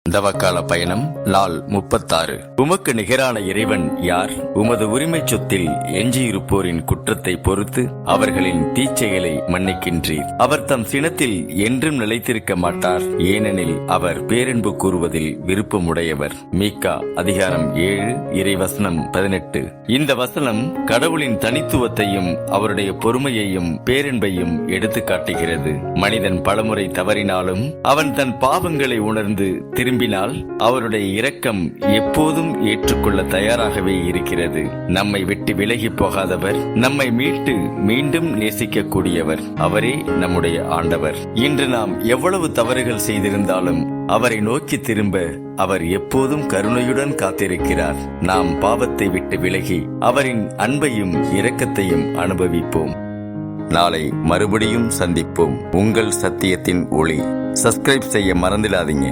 தவக்கால பயணம் நாள் 36. உமக்கு நிகரான இறைவன் யார்? உமது உரிமை சொத்தில் எஞ்சியிருப்போரின் குற்றத்தை பொறுத்து அவர்களின் தீச்செயலை மன்னிக்கின்றீர். அவர் தம் சினத்தில் என்றும் நிலைத்திருக்க மாட்டார், ஏனெனில் அவர் பேரன்பு கூறுவதில் விருப்பமுடையவர். மீகா அதிகாரம் 7 இறைவசனம் 18. இந்த வசனம் கடவுளின் தனித்துவத்தையும் அவருடைய பொறுமையையும் பேரன்பையும் எடுத்து காட்டுகிறது. மனிதன் பலமுறை தவறினாலும் அவன் தன் பாவங்களை உணர்ந்து திரும்பினால் அவருடைய இரக்கம் எப்போதும் ஏற்றுக்கொள்ள தயாராகவே இருக்கிறது. நம்மை விட்டு விலகி போகாதவர், நம்மை மீட்டு மீண்டும் நேசிக்கக்கூடியவர். அவரே நம்முடைய ஆண்டவர். இன்று நாம் எவ்வளவு தவறுகள் செய்திருந்தாலும் அவரை நோக்கி திரும்ப அவர் எப்போதும் கருணையுடன் காத்திருக்கிறார். நாம் பாவத்தை விட்டு விலகி அவரின் அன்பையும் இரக்கத்தையும் அனுபவிப்போம். நாளை மறுபடியும் சந்திப்போம். உங்கள் சத்தியத்தின் ஒளி. சப்ஸ்கிரைப் செய்ய மறந்துடாதீங்க.